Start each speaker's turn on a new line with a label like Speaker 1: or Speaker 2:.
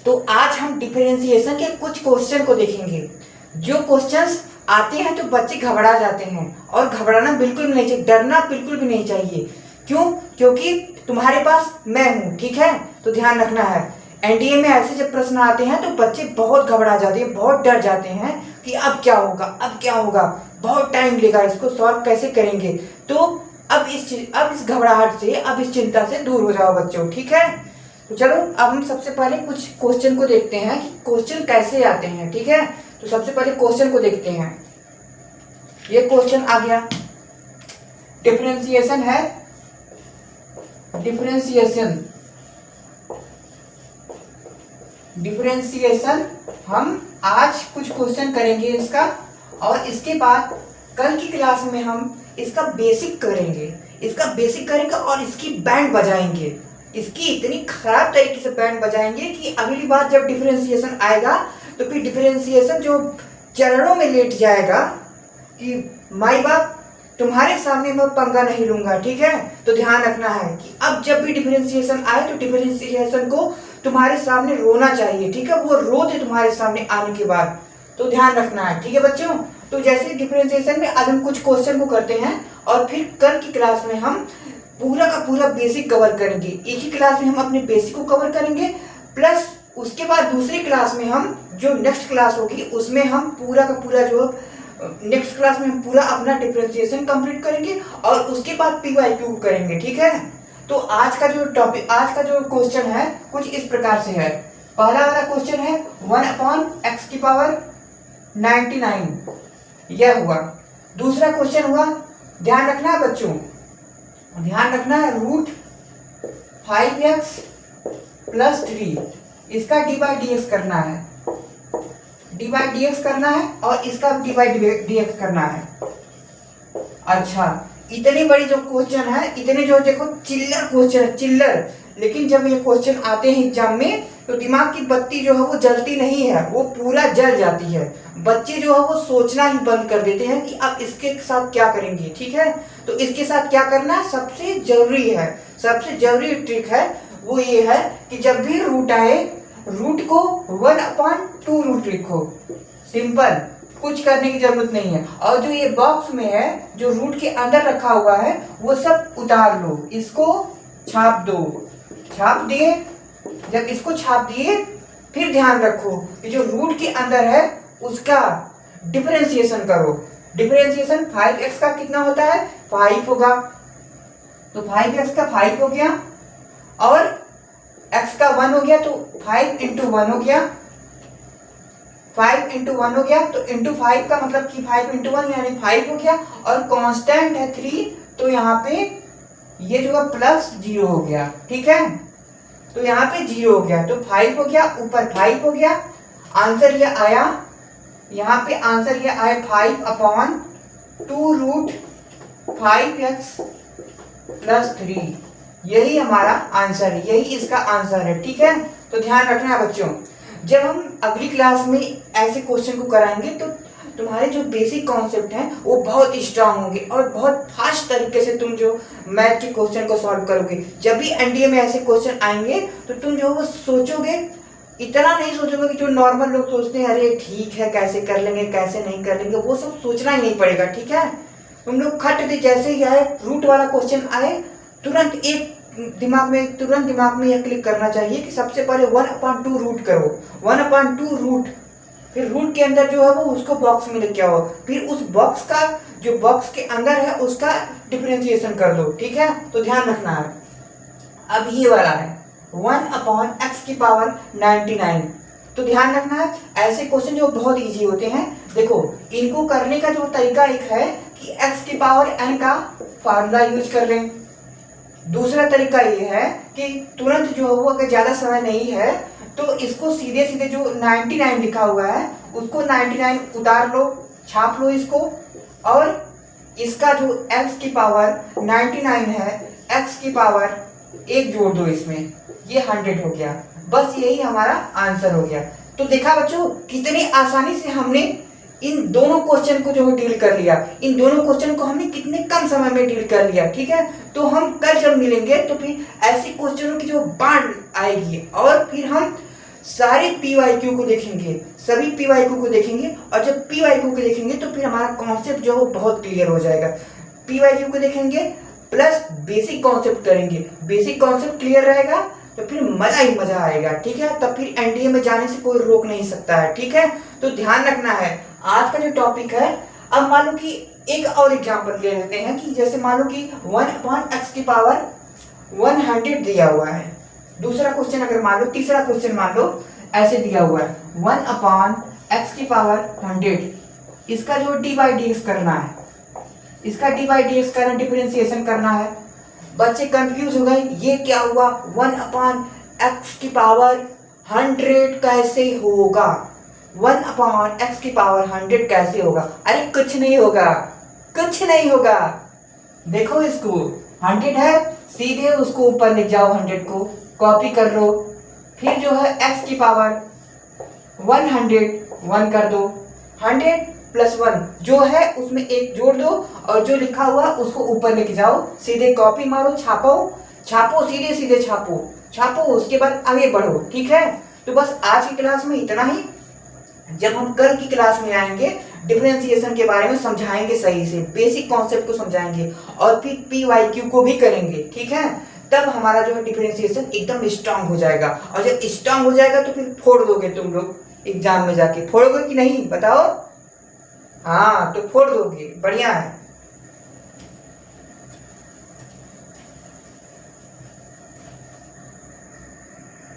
Speaker 1: तो आज हम डिफरेंशिएशन के कुछ क्वेश्चन को देखेंगे। जो क्वेश्चंस आते हैं तो बच्चे घबरा जाते हैं, और घबराना बिल्कुल भी नहीं चाहिए, डरना बिल्कुल भी नहीं चाहिए। क्यों? क्योंकि तुम्हारे पास मैं हूँ, ठीक है? तो ध्यान रखना है। एनडीए में ऐसे जब प्रश्न आते हैं तो बच्चे बहुत घबरा जाते हैं, बहुत डर जाते हैं कि अब क्या होगा, अब क्या होगा, बहुत टाइम लेगा, इसको सॉल्व कैसे करेंगे। तो अब इस घबराहट से, अब इस चिंता से दूर हो जाओ बच्चों, ठीक है? तो चलो अब हम सबसे पहले कुछ क्वेश्चन को देखते हैं कि क्वेश्चन कैसे आते हैं, ठीक है? तो सबसे पहले क्वेश्चन को देखते हैं। ये क्वेश्चन आ गया, डिफरेंशिएशन है, डिफरेंशिएशन हम आज कुछ क्वेश्चन करेंगे इसका, और इसके बाद कल की क्लास में हम इसका बेसिक करेंगे, और इसकी बैंड बजाएंगे। इसकी इतनी खराब तरीके से बैंड बजाएंगे कि अगली बार जब डिफरेंशिएशन आएगा तो फिर डिफरेंशिएशन जो चरणों में लेट जाएगा कि माई बाप तुम्हारे सामने मैं पंगा नहीं लूंगा, ठीक है? तो ध्यान रखना है कि अब जब भी डिफरेंशिएशन आए तो डिफरेंशिएशन को तुम्हारे सामने रोना चाहिए, ठीक है? वो रो दे तुम्हारे सामने आने के बाद, तो ध्यान रखना है, ठीक है बच्चों? तो जैसे डिफरेंशिएशन में आज हम कुछ क्वेश्चन को करते हैं, और फिर कल की क्लास में हम पूरा का पूरा बेसिक कवर करेंगे। एक ही क्लास में हम अपने बेसिक को कवर करेंगे, प्लस उसके बाद दूसरी क्लास में हम जो नेक्स्ट क्लास होगी उसमें हम पूरा का पूरा जो नेक्स्ट क्लास में हम पूरा अपना डिफरेंशिएशन कंप्लीट करेंगे, और उसके बाद पीवाईक्यू करेंगे, ठीक है? तो आज का जो टॉपिक, आज का जो क्वेश्चन है कुछ इस प्रकार से है। पहला वाला क्वेश्चन है 1/x⁻99, यह हुआ। दूसरा क्वेश्चन हुआ, ध्यान रखना है बच्चों, ध्यान रखना है, √5x+3, इसका dy/dx करना है, dy/dx करना है, और इसका dy/dx करना है। अच्छा, इतनी बड़ी जो क्वेश्चन है, इतने जो देखो चिल्लर क्वेश्चन है, चिल्लर। लेकिन जब ये क्वेश्चन आते हैं एग्जाम में तो दिमाग की बत्ती जो है वो जलती नहीं है, वो पूरा जल जाती है। बच्चे जो है वो सोचना ही बंद कर देते हैं कि अब इसके साथ क्या करेंगे, ठीक है? तो इसके साथ क्या करना है, सबसे जरूरी है, सबसे जरूरी ट्रिक है वो ये है कि जब भी रूट आए, रूट को 1/2 लिखो। सिंपल, कुछ करने की जरूरत नहीं है। और जो ये बॉक्स में है, जो रूट के अंदर रखा हुआ है, वो सब उतार लो, इसको छाप दो। छाप दिए, जब इसको छाप दिए फिर ध्यान रखो कि जो रूट के अंदर है उसका डिफरेंशिएशन करो। डिफरेंशिएशन 5x का कितना होता है, 5 होगा, तो 5x का 5 हो गया, और x का 1 हो गया, तो 5 × 1 हो गया, 5 × 1 हो गया, तो इंटू 5 का मतलब कि 5 × 1 यानी 5 हो गया, और कांस्टेंट है 3, तो यहाँ पे ये जो है +0 हो गया, ठीक है? तो यहाँ पे 0 हो गया, तो 5 हो गया, ऊपर 5 हो गया। आंसर ये आया, यहाँ पे आंसर ये आया 5/2√5x+3, यही हमारा आंसर है, यही इसका आंसर है, ठीक है? तो ध्यान रखना है बच्चों, जब हम अगली क्लास में ऐसे क्वेश्चन को कराएंगे तो तुम्हारे जो बेसिक कॉन्सेप्ट हैं वो बहुत स्ट्रांग होंगे, और बहुत फास्ट तरीके से तुम जो मैथ के क्वेश्चन को सॉल्व करोगे। जब भी एनडीए में ऐसे क्वेश्चन आएंगे तो तुम जो वो सोचोगे, इतना नहीं सोचोगे कि जो नॉर्मल लोग सोचते हैं, अरे ठीक है कैसे कर लेंगे, कैसे नहीं कर लेंगे, वो सब सोचना ही नहीं पड़ेगा, ठीक है? तुम लोग खट दे, जैसे ही आए रूट वाला क्वेश्चन आए, तुरंत दिमाग में यह क्लिक करना चाहिए कि सबसे पहले 1/2 रूट करो, 1/2 रूट, फिर रूट के अंदर जो है वो उसको बॉक्स में लेके आओ, फिर उस बॉक्स का जो बॉक्स के अंदर है उसका डिफरेंशिएशन कर दो, ठीक है? तो ध्यान रखना है। अब ये वाला है 1/x⁻99, तो ध्यान रखना है, ऐसे क्वेश्चन जो बहुत इजी होते हैं। देखो, इनको करने का जो तरीका एक है कि x⁻n का फार्मूला यूज कर लें। दूसरा तरीका ये है कि तुरंत जो है वो अगर ज्यादा समय नहीं है तो इसको सीधे सीधे जो 99 लिखा हुआ है उसको 99 उतार लो, छाप लो इसको, और इसका जो x⁻99 है, x⁻1 जोड़ दो इसमें, ये 100 हो गया। बस यही हमारा आंसर हो गया। तो देखा बच्चों, कितनी आसानी से हमने इन दोनों क्वेश्चन को जो है डील कर लिया, इन दोनों क्वेश्चन को हमने कितने कम समय में डील कर लिया, ठीक है? तो हम कल जब मिलेंगे तो फिर ऐसे क्वेश्चनों की जो बाढ़ आएगी, और फिर हम सारे पी वाई क्यू को देखेंगे, सभी पी वाई क्यू को देखेंगे, और जब पी वाई क्यू को देखेंगे तो फिर हमारा कॉन्सेप्ट जो है वो बहुत क्लियर हो जाएगा। पी वाई क्यू को देखेंगे प्लस बेसिक कॉन्सेप्ट करेंगे, बेसिक कॉन्सेप्ट क्लियर रहेगा तो फिर मजा ही मजा आएगा, ठीक है। तब फिर एनडीए में जाने से कोई रोक नहीं सकता है, ठीक है। तो ध्यान रखना है आज का जो टॉपिक है। अब मान लो कि एक और एग्जांपल ले लेते हैं कि जैसे मान लो कि 1/x की पावर 100 दिया हुआ है। दूसरा क्वेश्चन अगर मान लो, तीसरा क्वेश्चन मान लो ऐसे दिया हुआ है 1/x की पावर 100, इसका जो डी बाई डी एक्स करना है, इसका डी बाई डी एक्स करना, डिफरेंशिएशन करना है। बच्चे कंफ्यूज हो गए, ये क्या हुआ, 1/x की पावर 100 कैसे होगा, 1/x की पावर 100 कैसे होगा। अरे कुछ नहीं होगा, कुछ नहीं होगा। देखो इसको 100 है, सीधे उसको ऊपर लिख जाओ, 100 को कॉपी कर लो, फिर जो है x की पावर 1 कर दो, 100 प्लस 1 जो है उसमें एक जोड़ दो, और जो लिखा हुआ उसको ऊपर लेके जाओ, सीधे कॉपी मारो, छापो छापो, सीधे सीधे छापो छापो, उसके बाद आगे बढ़ो, ठीक है। तो बस आज की क्लास में इतना ही। जब हम कल की क्लास में आएंगे डिफरेंशिएशन के बारे में समझाएंगे, सही से बेसिक कॉन्सेप्ट को समझाएंगे, और फिर पी वाई क्यू को भी करेंगे, ठीक है। तब हमारा जो है डिफरेंशिएशन एकदम स्ट्रांग हो जाएगा, और जब स्ट्रांग हो जाएगा तो फिर फोड़ दोगे तुम लोग एग्जाम में जाके। फोड़ोगे कि नहीं बताओ? हाँ तो फोड़ दोगे, बढ़िया है।